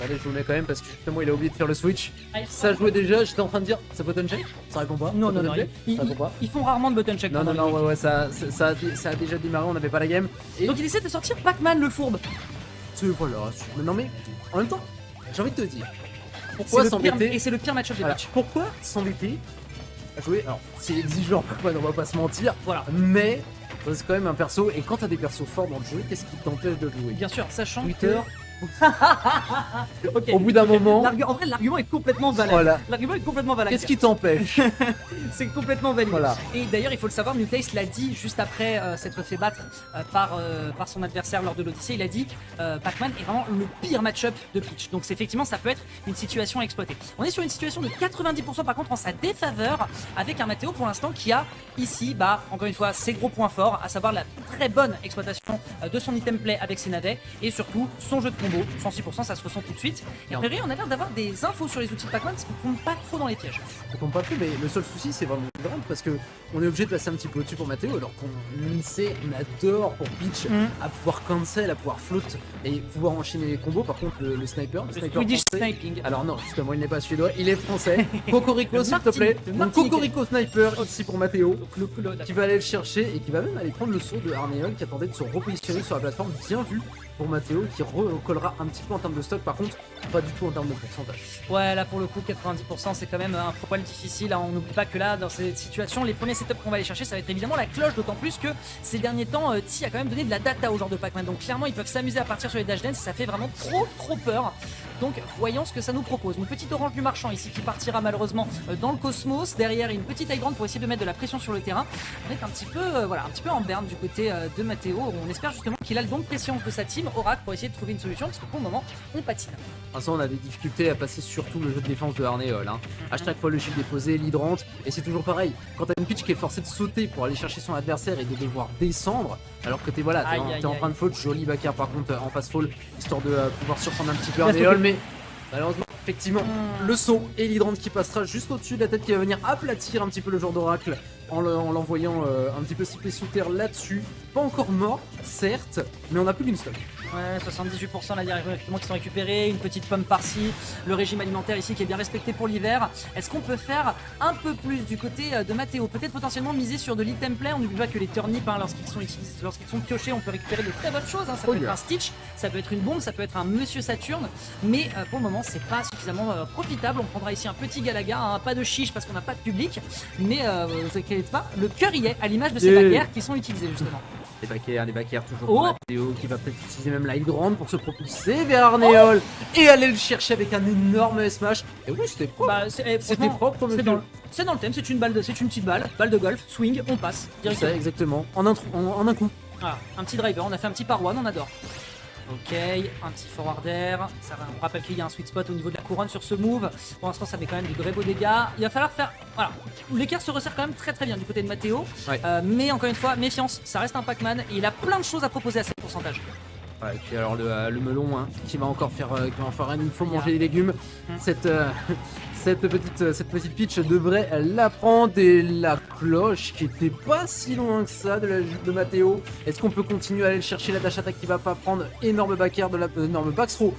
Attendez, je vous le mets quand même parce que justement il a oublié de faire le switch. Ah, Ça jouait déjà, j'étais en train de dire, ça button check? Ça répond pas? Non, Ça non, non, button check ils, Ça répond pas. ils font rarement de button check. Non, non, pendant non, les ouais, ça a déjà démarré, on n'avait pas la game. Et Donc il essaie de sortir Pac-Man le fourbe. voilà, non mais en même temps, j'ai envie de te dire, C'est pourquoi le pire, s'embêter? et c'est le pire match-up des Voilà, matchs. pourquoi s'embêter à jouer? Alors, c'est exigeant, Pac-Man, on va pas se mentir, Voilà. mais c'est quand même un perso, et quand t'as des persos forts dans le jeu, qu'est-ce qui t'empêche de jouer? Bien sûr, sachant Twitter. Ok. Au bout d'un moment, En vrai, l'argument est complètement valable. voilà. L'argument est complètement valable. Qu'est-ce qui t'empêche? C'est complètement valide. Voilà. Et d'ailleurs, il faut le savoir, Newtaste l'a dit juste après s'être fait battre par son adversaire lors de l'Odyssée. Il a dit Pac-Man est vraiment le pire match-up de Peach. Donc, effectivement, ça peut être une situation à exploiter. On est sur une situation de 90% par contre en sa défaveur, avec un Matteo pour l'instant qui a ici, encore une fois, ses gros points forts, à savoir la très bonne exploitation de son item play avec ses navets et surtout son jeu de combo. 106%, ça se ressent tout de suite. Et a priori, on a l'air d'avoir des infos sur les outils de Pac-Man parce qu'on tombe pas trop dans les pièges. On tombe pas plus, mais le seul souci c'est vraiment le drone parce que on est obligé de passer un petit peu au-dessus pour Matteo alors qu'on sait, on adore pour Peach à pouvoir cancel, à pouvoir float et pouvoir enchaîner les combos. Par contre le sniper Swedish français- sniping. alors non, justement il n'est pas suédois, il est français. Cocorico Le s'il te plaît. le Donc Martiniquais. Cocorico sniper ici pour Matteo Donc, qui va aller le chercher et qui va même aller prendre le saut de Arneol qui attendait de se repositionner sur la plateforme. Bien vu pour Matteo qui recollera un petit peu en termes de stock, par contre pas du tout en termes de pourcentage. ouais, là pour le coup, 90%, c'est quand même un poil difficile. On n'oublie pas que là, dans cette situation, les premiers setups qu'on va aller chercher, ça va être évidemment la cloche, d'autant plus que ces derniers temps, T a quand même donné de la data au genre de Pac-Man. Donc clairement, ils peuvent s'amuser à partir sur les dash dance et ça fait vraiment trop peur. Donc voyons ce que ça nous propose. Une petite orange du marchand ici qui partira malheureusement dans le cosmos. Derrière, une petite high ground pour essayer de mettre de la pression sur le terrain. On est un petit peu, un petit peu en berne du côté de Matteo. On espère justement qu'il a le don de pression de sa team, Oracle, pour essayer de trouver une solution parce que pour le moment, on patine. De toute façon, on a des difficultés à passer surtout le jeu de défense de Arneol. À chaque fois, le shield est posé, l'hydrante, et c'est toujours pareil. Quand t'as une pitch qui est forcée de sauter pour aller chercher son adversaire et de devoir descendre, alors que t'es voilà, Aïe, t'es aïe, en aïe. train de faute, joli backer par contre en face fall, histoire de pouvoir surprendre un petit peu Reste Arneol, occupé. mais malheureusement, effectivement, le saut et l'hydrante qui passera juste au-dessus de la tête qui va venir aplatir un petit peu le joueur d'Oracle en l'envoyant un petit peu siffler sous terre là-dessus. Pas encore mort, certes, mais on a plus qu'une stock. Ouais, 78% là directement qui sont récupérés, une petite pomme par-ci, le régime alimentaire ici qui est bien respecté pour l'hiver. Est-ce qu'on peut faire un peu plus du côté de Matteo? Peut-être potentiellement miser sur de l'item play. On n'oublie pas que les turnips, lorsqu'ils sont piochés, on peut récupérer de très bonnes choses. Ça peut être un Stitch, ça peut être une bombe, ça peut être un Monsieur Saturne. Mais pour le moment, c'est pas suffisamment profitable. On prendra ici un petit Galaga, pas de chiche parce qu'on n'a pas de public. Mais vous inquiétez pas, le cœur y est, à l'image de ces barrières qui sont utilisées justement. Les backers toujours Oh. pour Matteo qui va peut-être utiliser même la grande pour se propulser vers Arneol et aller le chercher avec un énorme smash. Et oui, c'était propre. C'était Franchement, propre, monsieur. c'est dans le thème, c'est une petite balle de golf, swing, on passe C'est directement. ça, exactement. En un coup. Voilà, un petit driver, on a fait un petit parwan, on adore. Ok, un petit forwarder. On rappelle qu'il y a un sweet spot au niveau de la couronne sur ce move. Pour l'instant, ça met quand même du très beaux dégâts. Il va falloir faire. Voilà, l'écart se resserre quand même très bien du côté de Matteo. Ouais. Mais encore une fois, méfiance, ça reste un Pac-Man et il a plein de choses à proposer à 7%. Ouais, et puis alors le melon qui va encore faire il faut manger des légumes. Cette petite pitch devrait l'apprendre et la cloche qui était pas si loin que ça de la jupe de Matteo. Est-ce qu'on peut continuer à aller le chercher? La dash attack qui va pas prendre, énorme backer de la énorme backthrow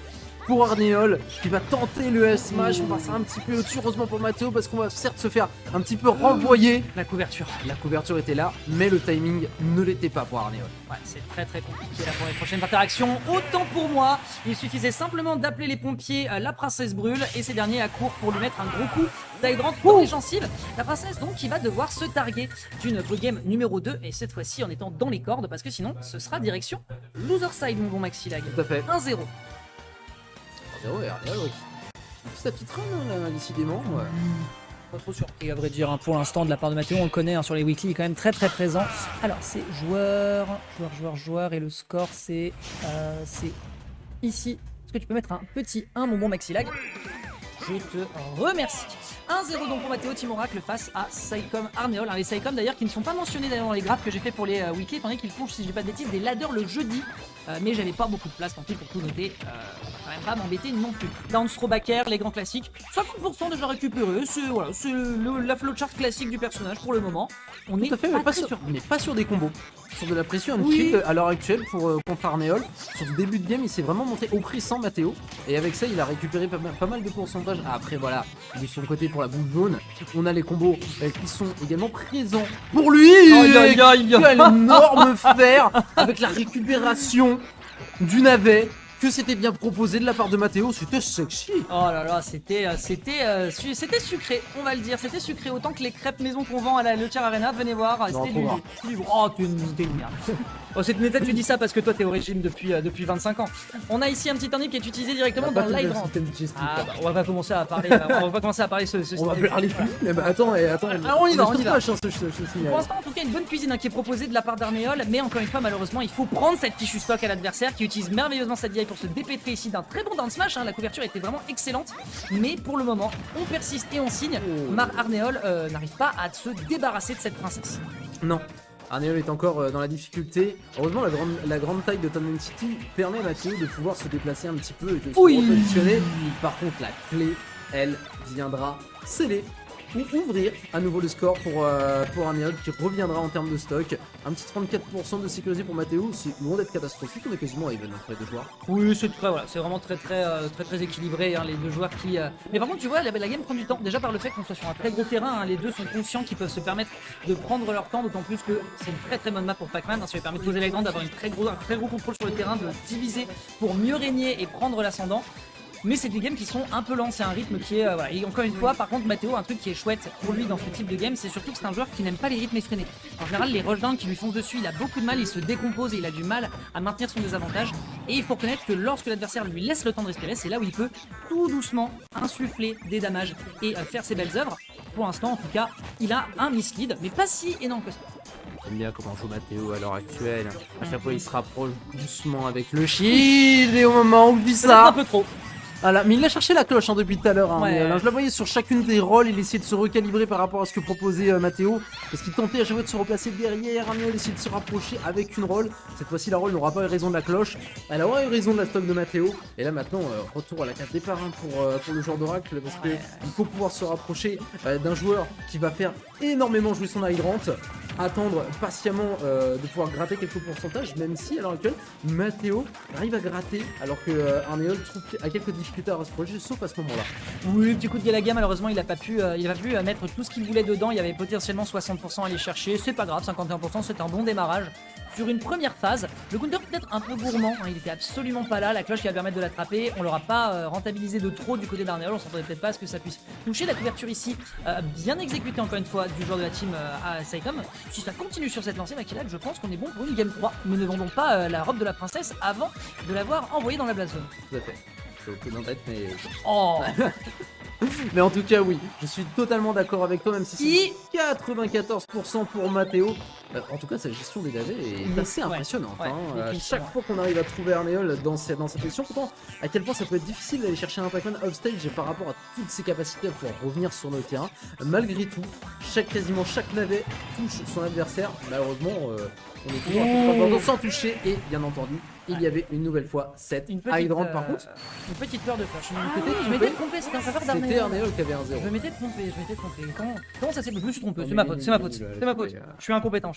pour Arneol qui va tenter le S-Smash. On passera un petit peu au-dessus, heureusement pour Matteo, parce qu'on va certes se faire un petit peu renvoyer. La couverture. La couverture était là, mais le timing ne l'était pas pour Arneol. Ouais, c'est très compliqué là pour les prochaines interactions. Autant pour moi, il suffisait simplement d'appeler les pompiers la princesse brûle et ces derniers accourent pour lui mettre un gros coup d'hydrant dans les gencives. La princesse donc qui va devoir se targuer d'une game numéro 2 et cette fois-ci en étant dans les cordes parce que sinon ce sera direction loser side mon bon Maxi Lag. Tout à fait. 1-0. Ouais, Arneol, ouais. Il fait sa petite run, là, décidément. Ouais. Pas trop surpris à vrai dire pour l'instant de la part de Matteo, on le connaît sur les weekly, il est quand même très présent. Alors c'est joueur et le score c'est ici. Est-ce que tu peux mettre un petit 1 mon bon Maxi Lag? Je te remercie. 1-0 donc pour Matteo Team Oracle face à Saicom Arneol. Les Saicom d'ailleurs qui ne sont pas mentionnés d'ailleurs dans les graphes que j'ai fait pour les weekly, étant donné qu'ils font, si je dis pas de bêtises, des ladders le jeudi. Mais j'avais pas beaucoup de place, tant pis pour tout noter. On va quand même pas m'embêter non plus. Down throw backer, les grands classiques. 50% déjà récupéré. C'est la flowchart classique du personnage pour le moment. On est Tout à fait, pas mais pas très sur, sûr. mais pas sur des combos. sur de la pression un Oui. kill à l'heure actuelle pour contre Arnéol. Sur ce début de game, il s'est vraiment montré oppressant Matteo. Et avec ça, il a récupéré pas mal de pourcentage. Après, voilà, de son côté pour la boule jaune, on a les combos qui sont également présents pour lui. Aïe, aïe, aïe. Quel énorme fer avec la récupération du navet. Que c'était bien proposé de la part de Matteo, c'était sexy. Oh là là, c'était sucré, on va le dire, c'était sucré autant que les crêpes maison qu'on vend à la Le Tiers Arena, venez voir, Non, c'était trop rare. Oh, t'es une merde. Oh, c'est peut-être tu dis ça parce que toi t'es au régime depuis 25 ans. On a ici un petit indice qui est utilisé directement dans l'Hydrant. Ah, bah, on va pas commencer à parler, ce On va style. parler plus. Mais bah attends, on y va, on y va. Je signale. Pour l'instant, en tout cas, une bonne cuisine qui est proposée de la part d'Arnéol, mais encore une fois, malheureusement, il faut prendre cette fichue stock à l'adversaire qui utilise merveilleusement sa DI pour se dépêtrer ici d'un très bon down smash. La couverture était vraiment excellente, mais pour le moment, on persiste et on signe. Arnéol n'arrive pas à se débarrasser de cette princesse. Non. Arnéol est encore dans la difficulté. Heureusement, la grande taille de Town City permet à Matteo de pouvoir se déplacer un petit peu et de se repositionner. Par contre, la clé, elle, viendra sceller ou ouvrir à nouveau le score pour Arnéol qui reviendra en termes de stock. Un petit 34% de sécurité pour Matteo, c'est loin d'être catastrophique, on est quasiment à even entre les deux joueurs. Oui, c'est voilà, c'est vraiment très équilibré, hein, les deux joueurs qui. Mais par contre, tu vois, la game prend du temps. Déjà par le fait qu'on soit sur un très gros terrain, hein, les deux sont conscients qu'ils peuvent se permettre de prendre leur temps, d'autant plus que c'est une très bonne map pour Pac-Man. Hein, ça lui permet de poser les grandes, d'avoir un très gros contrôle sur le terrain, de diviser pour mieux régner et prendre l'ascendant. Mais c'est des games qui sont un peu lents, c'est un rythme qui est... voilà. Et encore une fois, par contre, Matteo, un truc qui est chouette pour lui dans ce type de game, c'est surtout que c'est un joueur qui n'aime pas les rythmes effrénés. En général, les rushdowns qui lui foncent dessus, il a beaucoup de mal, il se décompose et il a du mal à maintenir son désavantage. Et il faut reconnaître que lorsque l'adversaire lui laisse le temps de respirer, c'est là où il peut tout doucement insuffler des damages et faire ses belles œuvres. Pour l'instant, en tout cas, il a un mislead, mais pas si énorme que ça. J'aime bien comment joue Matteo à l'heure actuelle. À chaque fois, il se rapproche doucement avec le shield et au moment où il dit ça... un peu trop. Voilà, mais il a cherché la cloche depuis tout à l'heure. Hein, Ouais. je la voyais sur chacune des rôles, il essayait de se recalibrer par rapport à ce que proposait Matteo. Parce qu'il tentait à chaque fois de se replacer derrière, il essayait de se rapprocher avec une rôle. Cette fois-ci, la rôle n'aura pas eu raison de la cloche. Elle aura eu raison de la stock de Matteo. Et là maintenant, retour à la case départ hein, pour le joueur d'Oracle. Parce qu'il faut pouvoir se rapprocher d'un joueur qui va faire énormément jouer son hydrant. Attendre patiemment de pouvoir gratter quelques pourcentages, même si à l'heure actuelle, Matteo arrive à gratter alors que Arnéol a quelques difficultés à se projeter, sauf à ce moment-là. Oui, petit coup de Galaga, malheureusement il a pas pu mettre tout ce qu'il voulait dedans, il y avait potentiellement 60% à aller chercher, c'est pas grave, 51% c'est un bon démarrage sur une première phase. Le counter peut-être un peu gourmand, hein, il était absolument pas là, la cloche qui va permettre de l'attraper, on l'aura pas rentabilisé de trop du côté d'Arnéol, on s'entendait peut-être pas à ce que ça puisse toucher. La couverture ici, bien exécutée encore une fois du joueur de la team à Saicom. Si ça continue sur cette lancée, Maquillade, je pense qu'on est bon pour une game 3, mais ne vendons pas la robe de la princesse avant de l'avoir envoyée dans la blast zone. Tout à fait. Je peux d'en tête, mais... Oh. Mais en tout cas, oui, je suis totalement d'accord avec toi, même si c'est 94% pour Matteo. En tout cas, sa gestion des navets est assez impressionnante. Ouais, hein. Chaque fois qu'on arrive à trouver Arnéol dans cette position, pourtant, à quel point ça peut être difficile d'aller chercher un Pac-Man offstage par rapport à toutes ses capacités à pouvoir revenir sur le terrain. Malgré tout, quasiment chaque navet touche son adversaire. Malheureusement, on est toujours sans toucher et bien entendu, il y avait une nouvelle fois cette hydrant par contre. Une petite peur de flash. Je m'étais trompé, c'était en faveur d'Arnéol. C'était Arnéol qui avait un 0. Je m'étais trompé. Comment ça s'est passé? Je me suis trompé, c'est ma faute. Je suis incompétent.